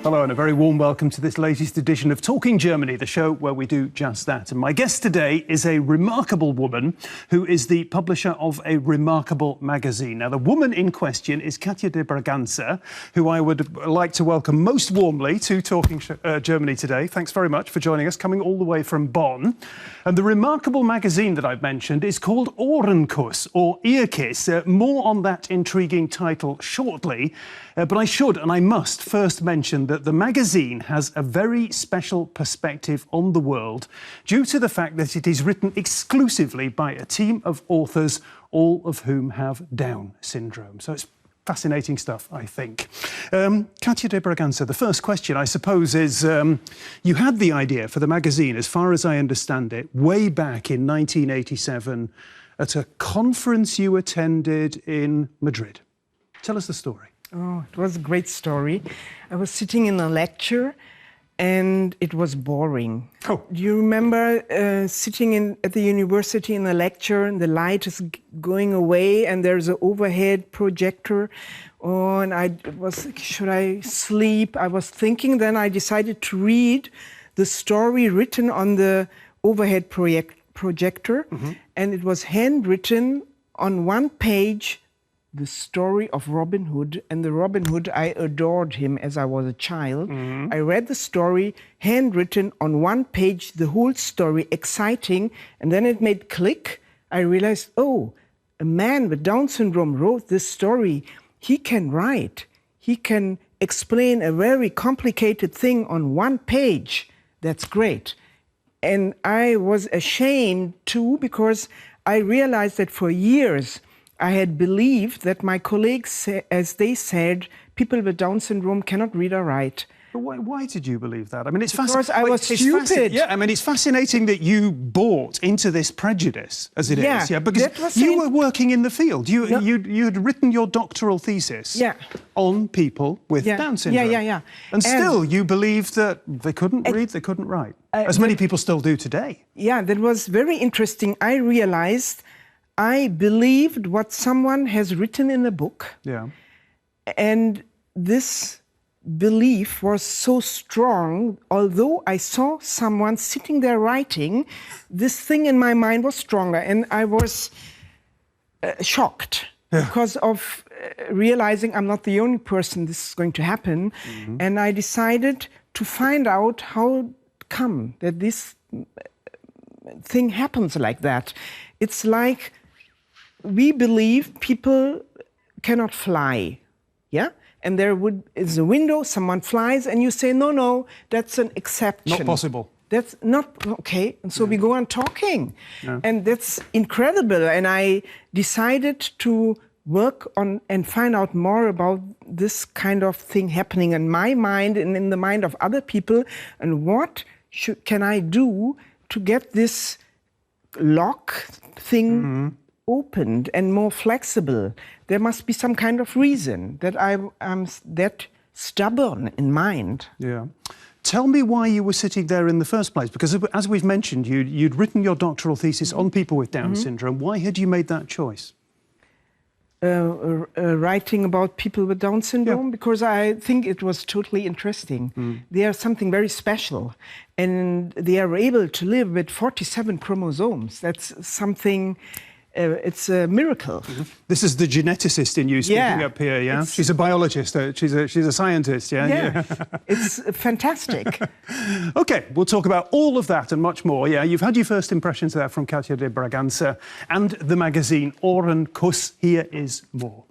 Hello and a very warm welcome to this latest edition of Talking Germany, the show where we do just that. And my guest today is a remarkable woman who is the publisher of a remarkable magazine. Now, the woman in question is Katja de Bragança, who I would like to welcome most warmly to Talking Germany today. Thanks very much for joining us, coming all the way from Bonn. And the remarkable magazine that I've mentioned is called Ohrenkuss, or Earkiss. More on that intriguing title shortly. But I should and I must first mention that the magazine has a very special perspective on the world due to the fact that it is written exclusively by a team of authors, all of whom have Down syndrome. So it's fascinating stuff, I think. Katja de Bragança, the first question, I suppose, is you had the idea for the magazine, as far as I understand it, way back in 1987 at a conference you attended in Madrid. Tell us the story. Oh, it was a great story. I was sitting in a lecture and it was boring. Oh. Do you remember sitting at the university in a lecture and the light is going away and there's an overhead projector? Oh, and I was, should I sleep? I was thinking, then I decided to read the story written on the overhead projector. Mm-hmm. And it was handwritten on one page, the story of Robin Hood. And the Robin Hood, I adored him as I was a child. Mm-hmm. I read the story, handwritten on one page, the whole story, exciting. And then it made click. I realized, oh, a man with Down syndrome wrote this story. He can write. He can explain a very complicated thing on one page. That's great. And I was ashamed too, because I realized that for years, I had believed that my colleagues, as they said, people with Down syndrome cannot read or write. But why did you believe that? I mean, it's because I was stupid. Yeah, I mean, it's fascinating that you bought into this prejudice, as it is. Yeah, because you were working in the field. You had written your doctoral thesis on people with Down syndrome. Yeah. And still, you believed that they couldn't read, they couldn't write, as many people still do today. Yeah, that was very interesting. I realized I believed what someone has written in a book. Yeah. And this belief was so strong, although I saw someone sitting there writing, this thing in my mind was stronger. And I was shocked because of realizing I'm not the only person this is going to happen. Mm-hmm. And I decided to find out how come that this thing happens like that. It's like we believe people cannot fly, yeah? And there is a window, someone flies, and you say, no, that's an exception. Not possible. That's not, okay. And so we go on talking. Yeah. And that's incredible. And I decided to work on and find out more about this kind of thing happening in my mind and in the mind of other people. And what can I do to get this lock thing opened and more flexible? There must be some kind of reason that I'm that stubborn in mind. Yeah. Tell me why you were sitting there in the first place, because as we've mentioned, you'd written your doctoral thesis on people with Down syndrome. Why had you made that choice? Writing about people with Down syndrome, because I think it was totally interesting. They are something very special, and they are able to live with 47 chromosomes. That's something. It's a miracle. This is the geneticist in you speaking up here, yeah? She's a biologist, she's a scientist, yeah? It's fantastic. OK, we'll talk about all of that and much more. Yeah, you've had your first impressions there from Katja de Bragança and the magazine Ohrenkuss. Here is more.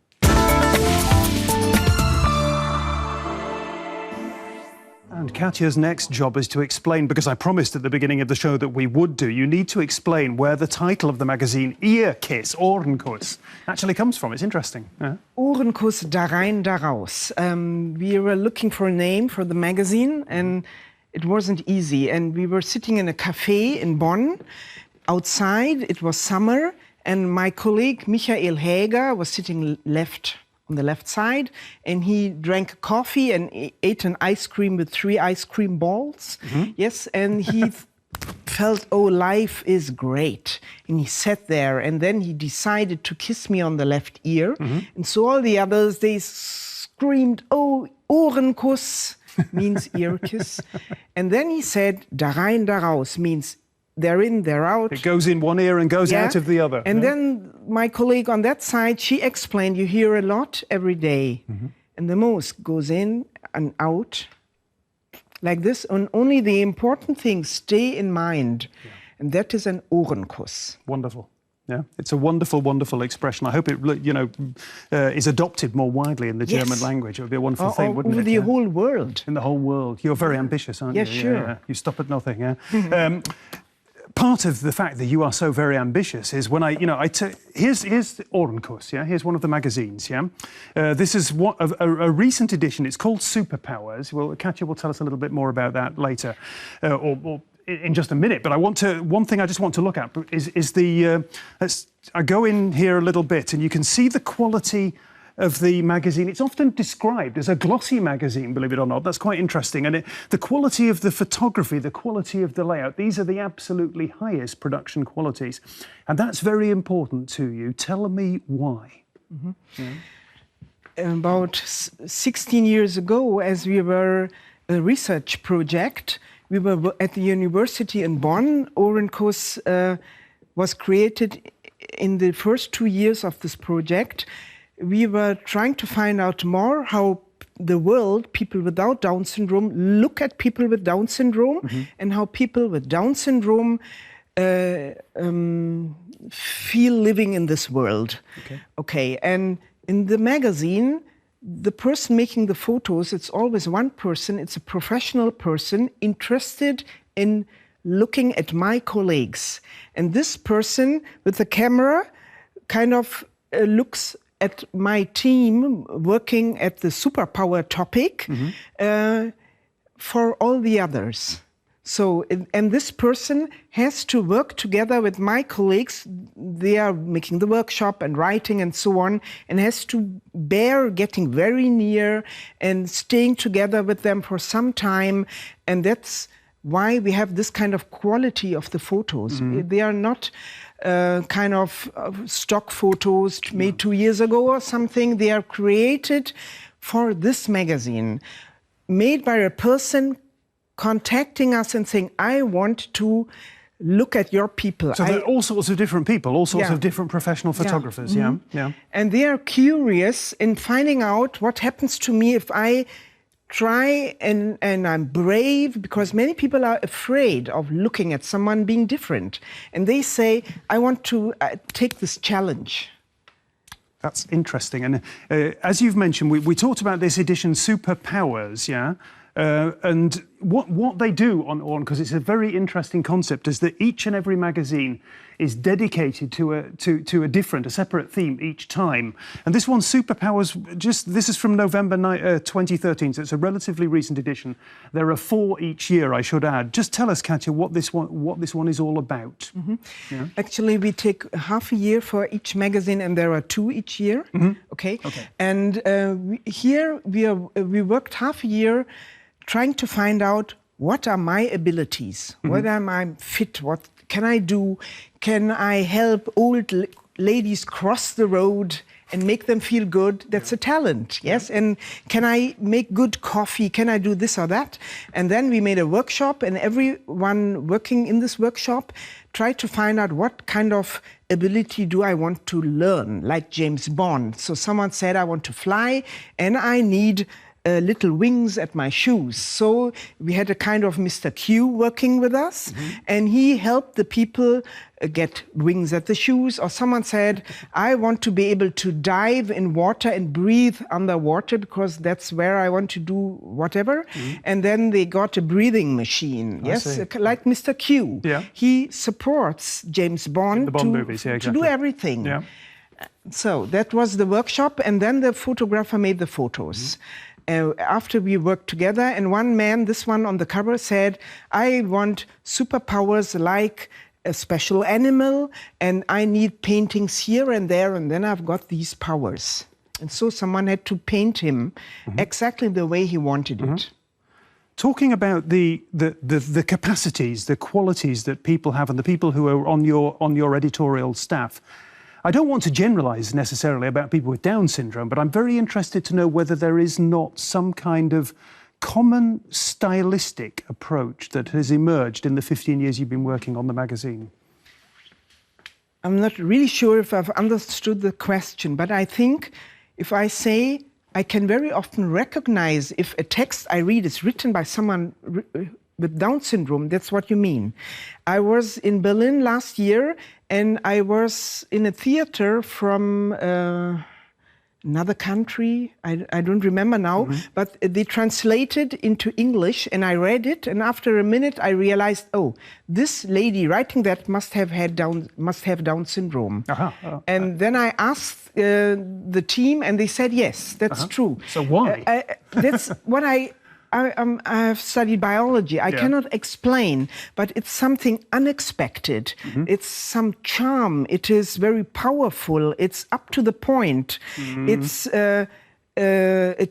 And Katja's next job is to explain, because I promised at the beginning of the show that we would do, you need to explain where the title of the magazine, Earkiss, Ohrenkuss, actually comes from. It's interesting. Yeah. Ohrenkuss, da rein, da raus. We were looking for a name for the magazine, and it wasn't easy. And we were sitting in a cafe in Bonn. Outside, it was summer, and my colleague, Michael Häger, was sitting on the left side, and he drank coffee and ate an ice cream with 3 ice cream balls. Yes, and he felt, oh, life is great. And he sat there, and then he decided to kiss me on the left ear. And so all the others, they screamed, oh, Ohrenkuss. means Ohrenkuss. And then he said, da rein, da raus, means they're in, they're out. It goes in one ear and goes out of the other. And then my colleague on that side, she explained, you hear a lot every day. And the most goes in and out like this. And only the important things stay in mind. And that is an Ohrenkuss. Wonderful. Yeah, it's a wonderful, wonderful expression. I hope it, is adopted more widely in the German language. It would be a wonderful thing, wouldn't it? Over the whole world. In the whole world. You're very ambitious, aren't you? Yes, sure. Yeah. You stop at nothing, yeah? Part of the fact that you are so very ambitious is when here's Ohrenkuss, yeah? Here's one of the magazines, yeah? This is a recent edition. It's called Superpowers. Well, Katja will tell us a little bit more about that later, or in just a minute. But one thing I just want to look at is the, I go in here a little bit and you can see the quality of the magazine. It's often described as a glossy magazine, believe it or not. That's quite interesting. And the quality of the photography, the quality of the layout, these are the absolutely highest production qualities. And that's very important to you. Tell me why. About 16 years ago, as we were a research project, we were at the university in Bonn. Ohrenkuss was created in the first 2 years of this project. We were trying to find out more how the world, people without Down syndrome, look at people with Down syndrome, and how people with Down syndrome feel living in this world. Okay, and in the magazine, the person making the photos, it's always one person, it's a professional person interested in looking at my colleagues. And this person with the camera kind of looks at my team working at the superpower topic for all the others. So, and this person has to work together with my colleagues. They are making the workshop and writing and so on, and has to bear getting very near and staying together with them for some time. And that's why we have this kind of quality of the photos. They are not kind of stock photos made 2 years ago or something. They are created for this magazine, made by a person contacting us and saying, I want to look at your people. So there are all sorts of different people, all sorts of different professional photographers, yeah. And they are curious in finding out what happens to me if I try and I'm brave, because many people are afraid of looking at someone being different. And they say, I want to take this challenge. That's interesting. And as you've mentioned, we talked about this edition, Superpowers, yeah? And what they do on, because it's a very interesting concept, is that each and every magazine is dedicated to a separate theme each time. And this one, Superpowers, this is from November 2013, so it's a relatively recent edition. There are 4 each year, I should add. Just tell us, Katja, what this one is all about. Yeah? Actually, we take half a year for each magazine, and there are 2 each year. Okay. And we worked half a year trying to find out what are my abilities, whether I'm fit, what can I do, can I help old ladies cross the road and make them feel good? That's a talent, yes? And can I make good coffee? Can I do this or that? And then we made a workshop, and everyone working in this workshop tried to find out what kind of ability do I want to learn, like James Bond. So someone said, I want to fly, and I need little wings at my shoes. So we had a kind of Mr. Q working with us, and he helped the people get wings at the shoes. Or someone said, I want to be able to dive in water and breathe underwater, because that's where I want to do whatever. And then they got a breathing machine, like Mr. Q. He supports James Bond, to do everything. So that was the workshop, and then the photographer made the photos. After we worked together, and one man, this one on the cover, said, I want superpowers like a special animal, and I need paintings here and there, and then I've got these powers. And so someone had to paint him exactly the way he wanted it. Talking about the capacities, the qualities that people have, and the people who are on your editorial staff, I don't want to generalize necessarily about people with Down syndrome, but I'm very interested to know whether there is not some kind of common stylistic approach that has emerged in the 15 years you've been working on the magazine? I'm not really sure if I've understood the question, but I think if I say I can very often recognize if a text I read is written by someone with Down syndrome, that's what you mean. I was in Berlin last year and I was in a theater from another country, I don't remember now, but they translated into English and I read it, and after a minute I realized, oh, this lady writing that must have Down syndrome. And then I asked the team and they said, yes, that's true. So why? That's what I have studied biology. I cannot explain, but it's something unexpected. It's some charm. It is very powerful. It's up to the point. It's a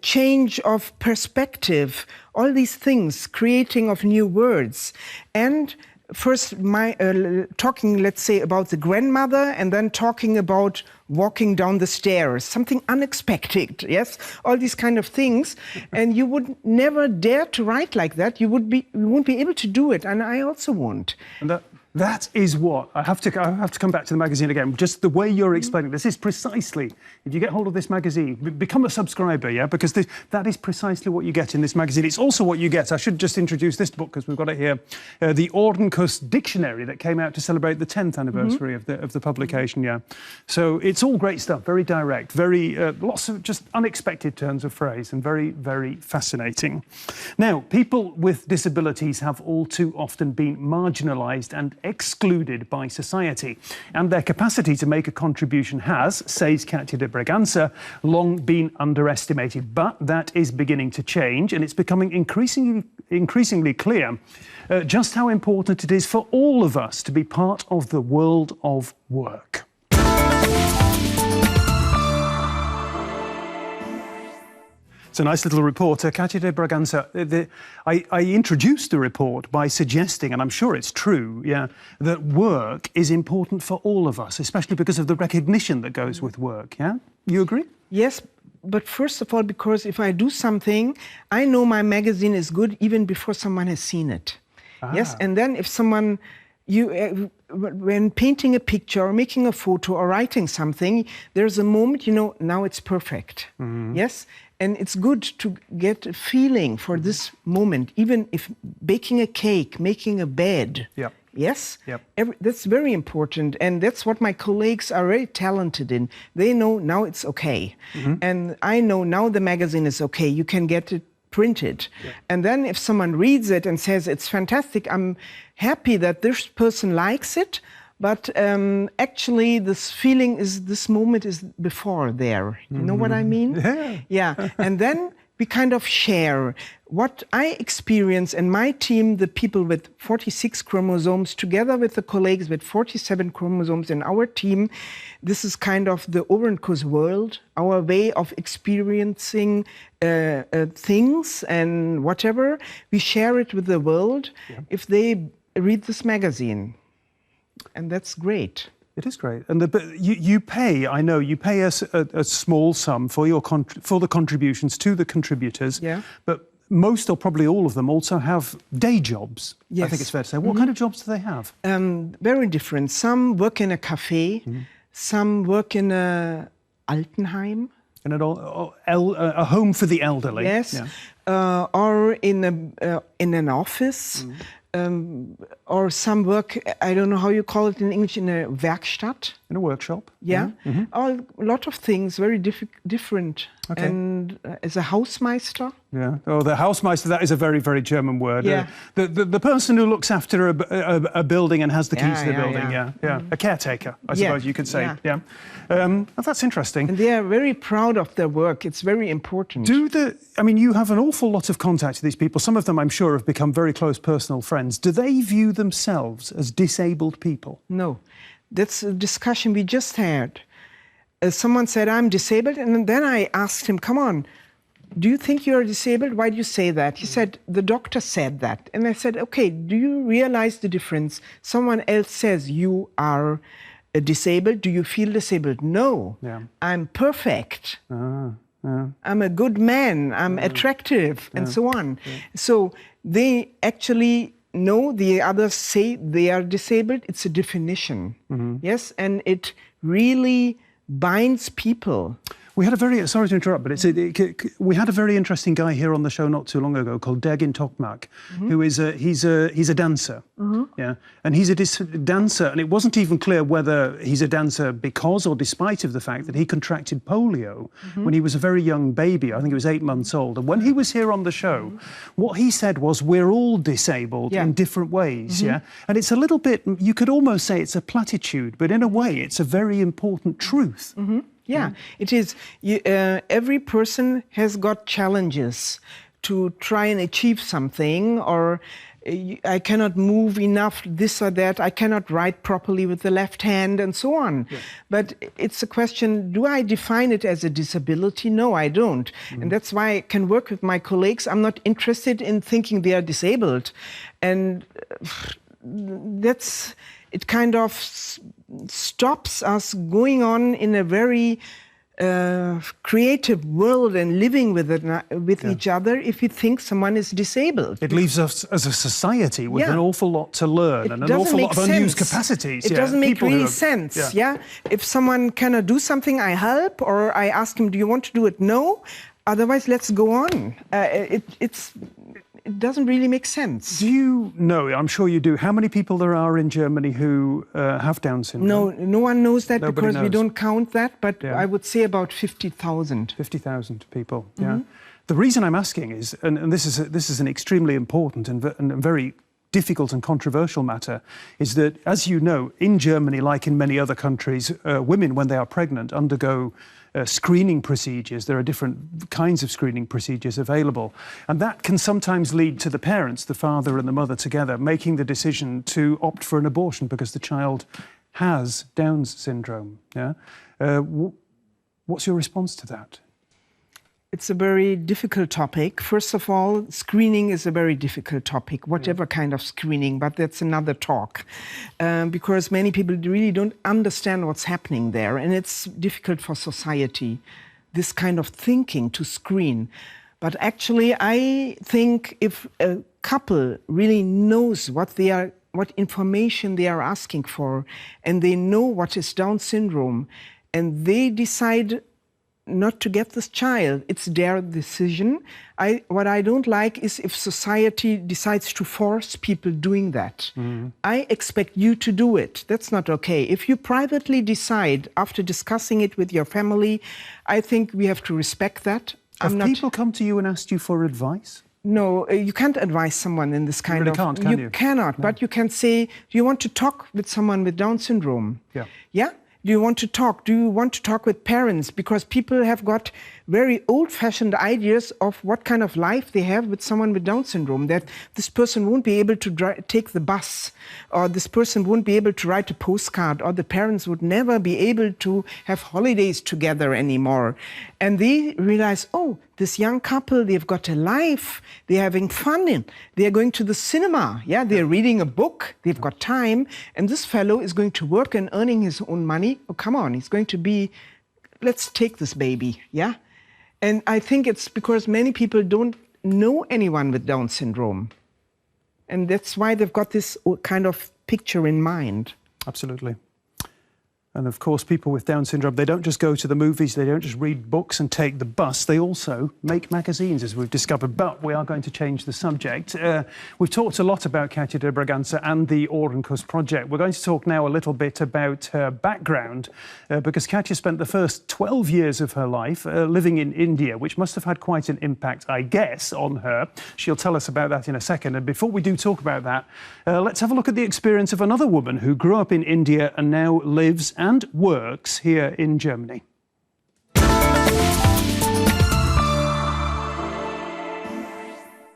change of perspective. All these things, creating of new words. And first, talking, let's say, about the grandmother, and then talking about walking down the stairs, something unexpected, yes? All these kind of things. And you would never dare to write like that. You won't be able to do it, and I also won't. And that is what I have to come back to the magazine again. Just the way you're explaining this is precisely. If you get hold of this magazine, become a subscriber, yeah, because that is precisely what you get in this magazine. It's also what you get. I should just introduce this book because we've got it here, the Ohrenkuss dictionary that came out to celebrate the 10th anniversary of the publication. Yeah, so it's all great stuff. Very direct, very lots of just unexpected turns of phrase, and very, very fascinating. Now, people with disabilities have all too often been marginalised and excluded by society, and their capacity to make a contribution has, says Katja de Bragança, long been underestimated. But that is beginning to change, and it's becoming increasingly clear just how important it is for all of us to be part of the world of work. It's a nice little report. Katja de Bragança, I introduced the report by suggesting, and I'm sure it's true, yeah, that work is important for all of us, especially because of the recognition that goes with work, yeah? You agree? Yes, but first of all, because if I do something, I know my magazine is good even before someone has seen it. Yes, and then if someone... when painting a picture or making a photo or writing something, there's a moment, you know, now it's perfect. Yes? And it's good to get a feeling for this moment, even if baking a cake, making a bed. Yes? That's very important. And that's what my colleagues are very talented in. They know now it's okay. And I know now the magazine is okay. You can get it printed. And then if someone reads it and says it's fantastic, I'm happy that this person likes it, but actually this feeling is, this moment is before there. You know what I mean? Yeah. And then we kind of share what I experience, and my team, the people with 46 chromosomes, together with the colleagues with 47 chromosomes in our team. This is kind of the Ohrenkuss world, our way of experiencing things and whatever. We share it with the world if they read this magazine. And that's great. It is great. And you pay, I know, you pay us a small sum for the contributions to the contributors. But most or probably all of them also have day jobs. I think it's fair to say. What kind of jobs do they have? Very different. Some work in a cafe. Some work in a Altenheim. In a home for the elderly. Yes. Or in an office. Or some work, I don't know how you call it in English, in a Werkstatt. In a workshop. Yeah. A lot of things, very different. Okay. And as a Hausmeister. Yeah. Oh, the Hausmeister, that is a very, very German word. Yeah. The person who looks after a building and has the keys to the building. Yeah. A caretaker, I suppose you could say. Yeah. That's interesting. And they are very proud of their work. It's very important. I mean, you have an awful lot of contact with these people. Some of them, I'm sure, have become very close personal friends. Do they view themselves as disabled people? No. That's a discussion we just had. Someone said, I'm disabled. And then I asked him, come on, do you think you're disabled? Why do you say that? He said, the doctor said that. And I said, okay, do you realize the difference? Someone else says you are disabled. Do you feel disabled? No, I'm perfect. I'm a good man, I'm attractive, and so on. So they actually know, the others say they are disabled. It's a definition, yes, and it really binds people. We had a very, sorry to interrupt, but we had a very interesting guy here on the show not too long ago called Dergin Tokmak, who is he's a dancer, yeah, and he's a dancer, and it wasn't even clear whether he's a dancer because or despite of the fact that he contracted polio when he was a very young baby. I think he was 8 months old, and when he was here on the show, what he said was, "We're all disabled in different ways," yeah, and it's a little bit, you could almost say it's a platitude, but in a way, it's a very important truth. Yeah, it is. Every person has got challenges to try and achieve something, or I cannot move enough, this or that, I cannot write properly with the left hand, and so on. Yeah. But it's a question, do I define it as a disability? No, I don't. And that's why I can work with my colleagues. I'm not interested in thinking they are disabled. And it kind of stops us going on in a very creative world and living with each other if we think someone is disabled. It leaves us as a society with an awful lot to learn and an awful lot of unused capacities. It doesn't make really sense. Yeah. If someone cannot do something, I help, or I ask him, do you want to do it? No. Otherwise, let's go on. It doesn't really make sense. Do you know, I'm sure you do, how many people there are in Germany who have Down syndrome? No one knows that. Nobody because knows. We don't count that, but I would say about 50,000. 50,000 people, yeah. The reason I'm asking is, and this is an extremely important and very difficult and controversial matter, is that, as you know, in Germany, like in many other countries, women, when they are pregnant, undergo screening procedures. There are different kinds of screening procedures available. And that can sometimes lead to the parents, the father and the mother together, making the decision to opt for an abortion because the child has Down syndrome. Yeah? What's your response to that? It's a very difficult topic. First of all, screening is a very difficult topic, whatever kind of screening, but that's another talk. Because many people really don't understand what's happening there, and it's difficult for society, this kind of thinking to screen. But actually, I think if a couple really knows what information they are asking for, and they know what is Down syndrome, and they decide not to get this child, it's their decision. What I don't like is if society decides to force people doing that. I expect you to do it. That's not okay. If you privately decide after discussing it with your family, I think we have to respect that. Have people come to you and asked you for advice? No, you can't advise someone in this kind of... Can't, can you? You cannot, but you can say, do you want to talk with someone with Down syndrome? Yeah. Yeah? Do you want to talk? Do you want to talk with parents? Because people have got very old-fashioned ideas of what kind of life they have with someone with Down syndrome, that this person won't be able to take the bus, or this person won't be able to write a postcard, or the parents would never be able to have holidays together anymore. And they realize, oh, this young couple, they've got a life, they're having fun, they're going to the cinema, they're reading a book, they've got time, and this fellow is going to work and earning his own money. Oh, come on, he's going to be, let's take this baby, And I think it's because many people don't know anyone with Down syndrome. And that's why they've got this kind of picture in mind. Absolutely. And of course, people with Down syndrome, they don't just go to the movies, they don't just read books and take the bus, they also make magazines, as we've discovered. But we are going to change the subject. We've talked a lot about Katja de Bragança and the Ohrenkuss project. We're going to talk now a little bit about her background, because Katja spent the first 12 years of her life living in India, which must have had quite an impact, I guess, on her. She'll tell us about that in a second. And before we do talk about that, let's have a look at the experience of another woman who grew up in India and now lives and works here in Germany.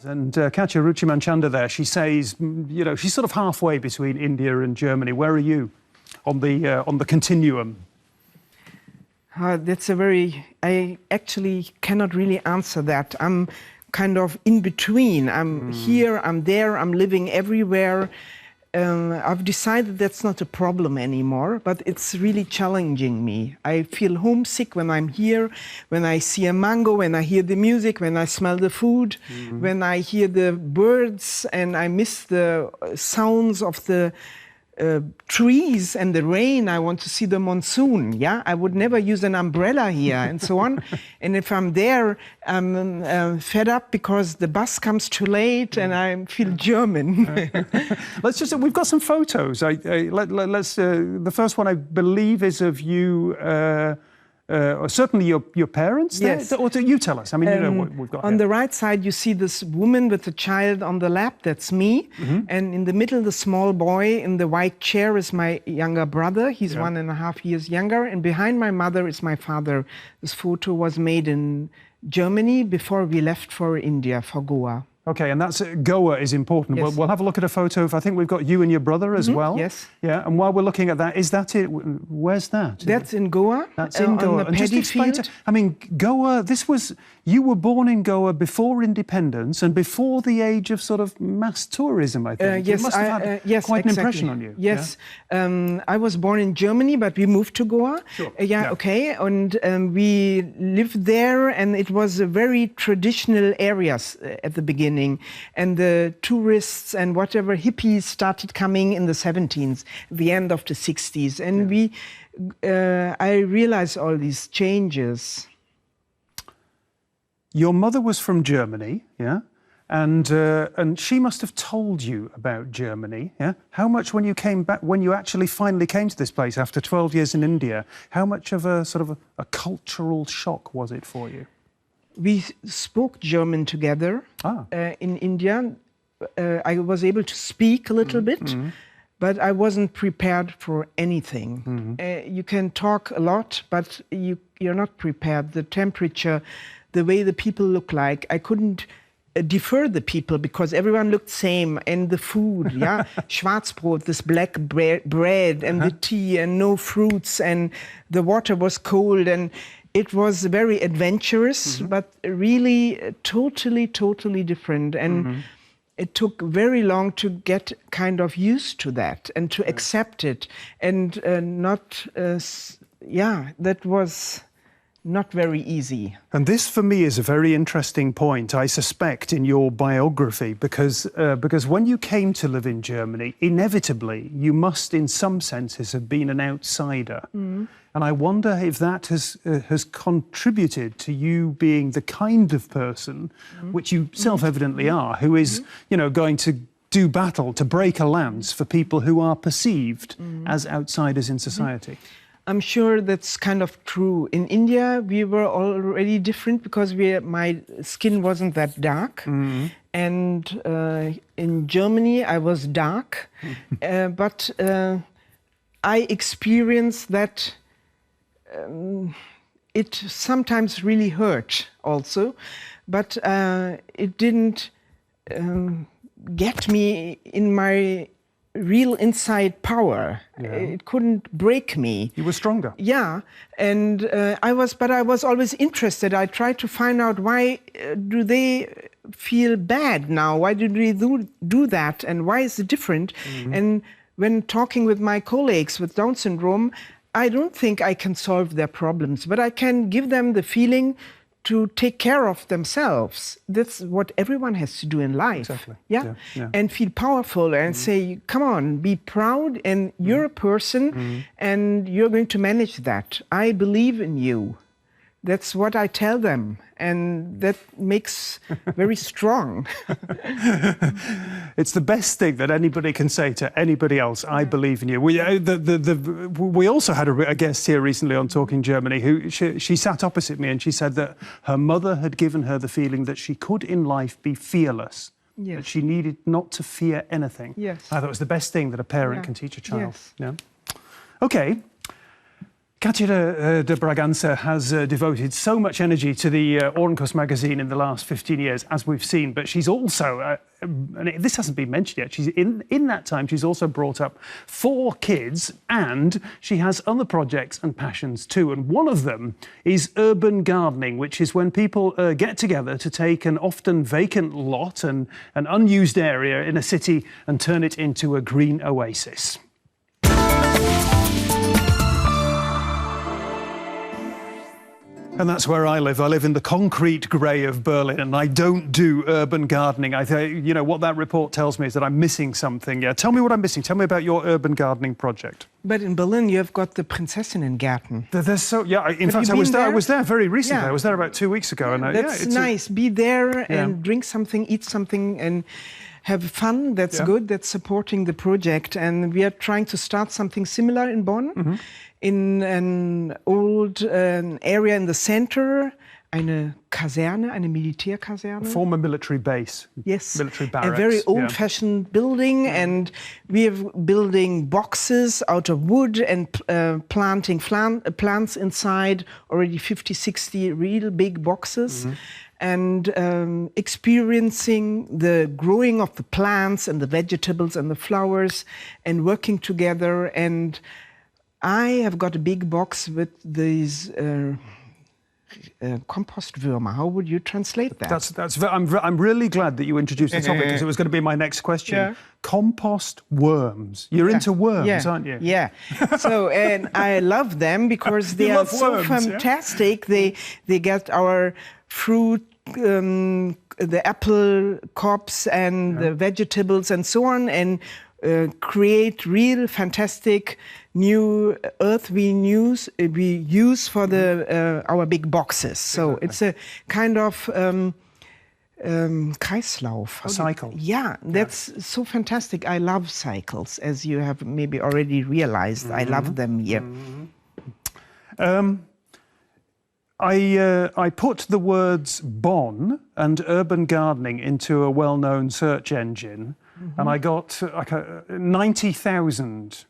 And Katja Ruchimanchanda there, she says, you know, she's sort of halfway between India and Germany. Where are you on the continuum? That's I actually cannot really answer that. I'm kind of in between. I'm here, I'm there, I'm living everywhere. I've decided that's not a problem anymore, but it's really challenging me. I feel homesick when I'm here, when I see a mango, when I hear the music, when I smell the food, when I hear the birds, and I miss the sounds of the trees and the rain. I want to see the monsoon. Yeah, I would never use an umbrella here, and so on. And if I'm there, I'm fed up because the bus comes too late, and I feel German. We've got some photos. The first one I believe is of you. Or certainly your parents? Yes. Or you tell us. I mean, you know what we've got on here. the right side, you see this woman with a child on the lap. That's me. And in the middle, the small boy in the white chair is my younger brother. He's 1.5 years younger. And behind my mother is my father. This photo was made in Germany before we left for India, for Goa. Okay, and that's Goa is important. Yes. We'll have a look at a photo of, I think we've got you and your brother as well. Yes. Yeah, and while we're looking at that, is that it? Where's that? That's in Goa. That's in Goa. On the And just paddy explain field. I mean, Goa, you were born in Goa before independence and before the age of sort of mass tourism, I think. Yes, it must have had yes, quite an exactly. impression on you. Yes, I was born in Germany, but we moved to Goa. Sure. Okay, and we lived there, and it was a very traditional areas at the beginning, and the tourists and whatever hippies started coming in the 70s, the end of the 60s, and I realized all these changes. Your mother was from Germany, yeah? And she must have told you about Germany, yeah? How much when you came back, when you actually finally came to this place after 12 years in India, how much of a sort of a cultural shock was it for you? We spoke German together in India. I was able to speak a little bit, but I wasn't prepared for anything. You can talk a lot, but you're not prepared. The temperature, the way the people look like, I couldn't defer the people because everyone looked same, and the food, yeah, Schwarzbrot, this black bread, and the tea, and no fruits, and the water was cold, and it was very adventurous, but really totally different. And it took very long to get kind of used to that and to accept it, and that was not very easy. And this, for me, is a very interesting point, I suspect, in your biography, because when you came to live in Germany, inevitably, you must, in some senses, have been an outsider. And I wonder if that has contributed to you being the kind of person, which you self-evidently are, who is, going to do battle, to break a lance for people who are perceived as outsiders in society. I'm sure that's kind of true. In India, we were already different because my skin wasn't that dark. And in Germany, I was dark. But I experienced that it sometimes really hurt also. But it didn't get me in my real inside power. It couldn't break me. You were stronger. Yeah, and I was always interested. I tried to find out why do they feel bad now? Why do they do that? And why is it different? And when talking with my colleagues with Down syndrome, I don't think I can solve their problems, but I can give them the feeling to take care of themselves. That's what everyone has to do in life. Exactly. Yeah? And feel powerful and say, come on, be proud, and you're a person and you're going to manage that. I believe in you. That's what I tell them, and that makes very strong. It's the best thing that anybody can say to anybody else. I believe in you. We also had a guest here recently on Talking Germany who she sat opposite me, and she said that her mother had given her the feeling that she could in life be fearless. That she needed not to fear anything. I thought it was the best thing that a parent can teach a child. Okay. Katja de Bragança has devoted so much energy to the Ohrenkuss magazine in the last 15 years, as we've seen, but she's also, and this hasn't been mentioned yet, she's in that time she's also brought up 4 kids, and she has other projects and passions too, and one of them is urban gardening, which is when people get together to take an often vacant lot and an unused area in a city and turn it into a green oasis. And that's where I live. I live in the concrete grey of Berlin, and I don't do urban gardening. I think, you know, what that report tells me is that I'm missing something. Yeah, tell me what I'm missing. Tell me about your urban gardening project. But in Berlin, you have got the Prinzessinnengärten. There's so, yeah. In fact, I was there very recently. Yeah. I was there about 2 weeks ago, and that's nice. Be there and drink something, eat something, and have fun. That's good. That's supporting the project, and we are trying to start something similar in Bonn. Mm-hmm. In an old area in the center, eine Kaserne, eine Militärkaserne. A former military base. Yes. Military barracks. A very old-fashioned building, and we are building boxes out of wood and planting plants inside, already 50, 60 real big boxes. Mm-hmm. And experiencing the growing of the plants and the vegetables and the flowers and working together. And I have got a big box with these Kompostwürmer. How would you translate that? I'm really glad that you introduced the topic, because it was going to be my next question. Yeah. Compost worms. You're into worms, aren't you? Yeah. So, and I love them because they are so fantastic. Yeah? They get our fruit, the apple cobs and the vegetables and so on, and create real fantastic new earth we use for the our big boxes. So it's a kind of Kreislauf. A cycle. That's so fantastic. I love cycles, as you have maybe already realized. Mm-hmm. I love them here. Mm-hmm. I put the words Bonn and urban gardening into a well-known search engine, and I got like 90,000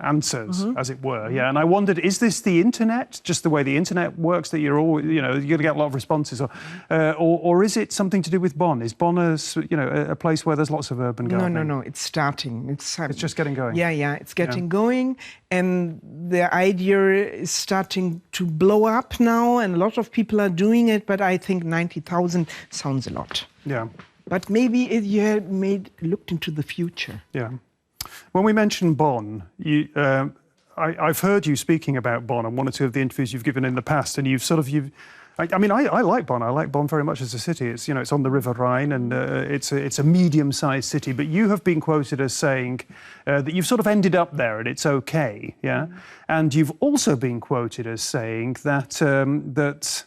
answers, as it were. Yeah, and I wondered, is this the internet, just the way the internet works, that you're all, you're going to get a lot of responses, or is it something to do with Bonn? Is Bonn a place where there's lots of urban gardening? No. It's starting. It's just getting going. Yeah. It's getting going, and the idea is starting to blow up now, and a lot of people are doing it. But I think 90,000 sounds a lot. Yeah. But maybe you had looked into the future. Yeah. When we mention Bonn, I've heard you speaking about Bonn on 1 or 2 of the interviews you've given in the past, and I like Bonn. I like Bonn very much as a city. It's it's on the River Rhine, and it's a medium-sized city. But you have been quoted as saying that you've sort of ended up there and it's okay. Yeah, and you've also been quoted as saying that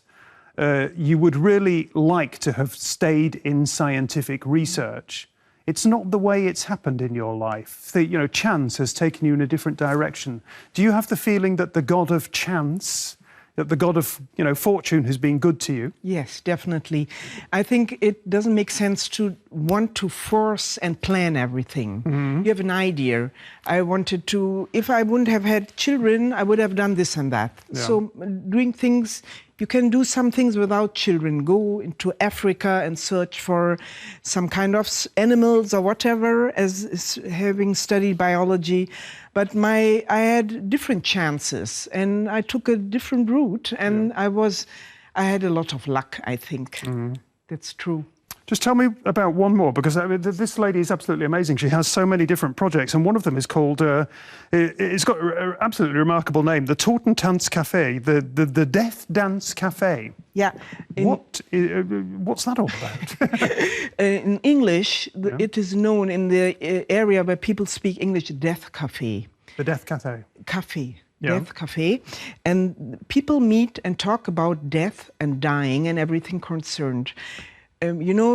you would really like to have stayed in scientific research. It's not the way it's happened in your life. Chance has taken you in a different direction. Do you have the feeling that the god of chance, that the god of fortune has been good to you? Yes, definitely. I think it doesn't make sense to want to force and plan everything. Mm-hmm. You have an idea. I wanted to, if I wouldn't have had children, I would have done this and that. Yeah. So doing things, you can do some things without children. Go into Africa and search for some kind of animals or whatever, as having studied biology. But I had different chances, and I took a different route, and I had a lot of luck, I think. Mm-hmm. That's true. Just tell me about one more, because this lady is absolutely amazing. She has so many different projects, and one of them is called, it's got an absolutely remarkable name, the Totentanz Café, the Death Dance Café. Yeah. What's that all about? In English, it is known in the area where people speak English, Death Café. The Death Café. Café. Death Café. And people meet and talk about death and dying and everything concerned.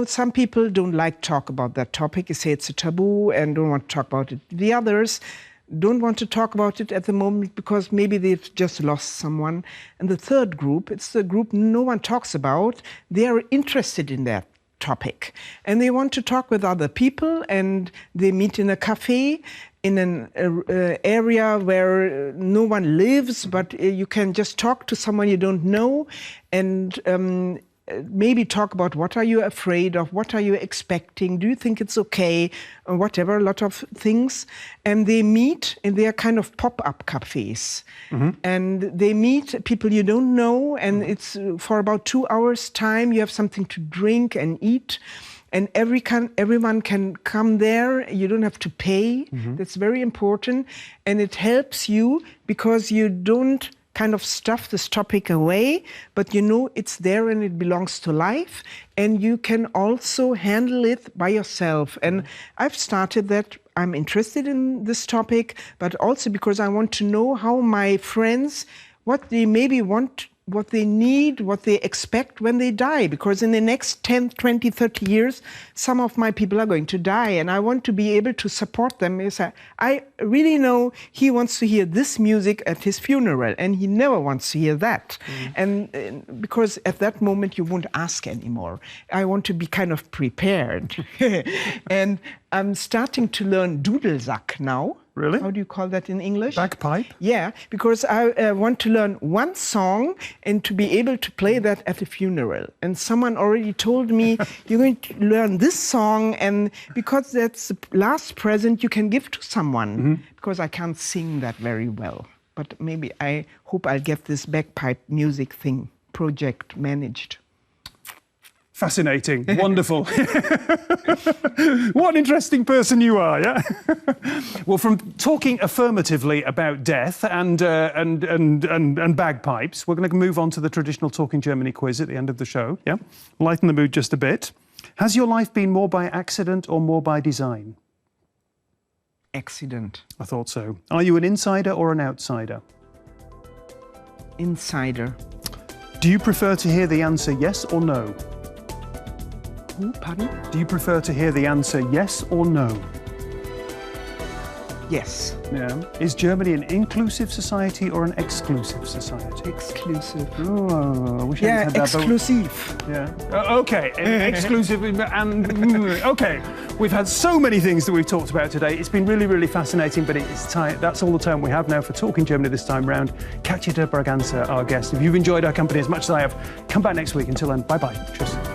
Some people don't like talk about that topic. They say it's a taboo and don't want to talk about it. The others don't want to talk about it at the moment because maybe they've just lost someone. And the third group, it's the group no one talks about. They are interested in that topic. And they want to talk with other people, and they meet in a cafe, in an area where no one lives, but you can just talk to someone you don't know, and maybe talk about what are you afraid of, what are you expecting, do you think it's okay, or whatever, a lot of things. And they meet, and they are kind of pop-up cafes. And they meet people you don't know, and it's for about 2 hours time, you have something to drink and eat. And everyone can come there. You don't have to pay. That's very important. And it helps you because you don't kind of stuff this topic away, but you know it's there and it belongs to life. And you can also handle it by yourself. And I've started that. I'm interested in this topic, but also because I want to know how my friends, what they maybe want, what they need, what they expect when they die. Because in the next 10, 20, 30 years, some of my people are going to die. And I want to be able to support them. I really know he wants to hear this music at his funeral, and he never wants to hear that. And because at that moment, you won't ask anymore. I want to be kind of prepared. And I'm starting to learn Dudelsack now. Really? How do you call that in English? Bagpipe? Yeah, because I want to learn one song and to be able to play that at a funeral. And someone already told me, you're going to learn this song, and because that's the last present you can give to someone. Because I can't sing that very well. But maybe I hope I'll get this bagpipe music thing project managed. Fascinating, wonderful. What an interesting person you are, yeah? Well, from talking affirmatively about death and bagpipes, we're going to move on to the traditional Talking Germany quiz at the end of the show, yeah? Lighten the mood just a bit. Has your life been more by accident or more by design? Accident. I thought so. Are you an insider or an outsider? Insider. Do you prefer to hear the answer yes or no? Pardon? Do you prefer to hear the answer yes or no? Yes. Yeah. Is Germany an inclusive society or an exclusive society? Exclusive. Oh, I wish I had that. Exclusive. Yeah. Okay. Exclusive and okay. We've had so many things that we've talked about today. It's been really, really fascinating. But it's time. That's all the time we have now for Talking Germany this time round. Katja de Bragança, our guest. If you've enjoyed our company as much as I have, come back next week. Until then, bye bye. Cheers.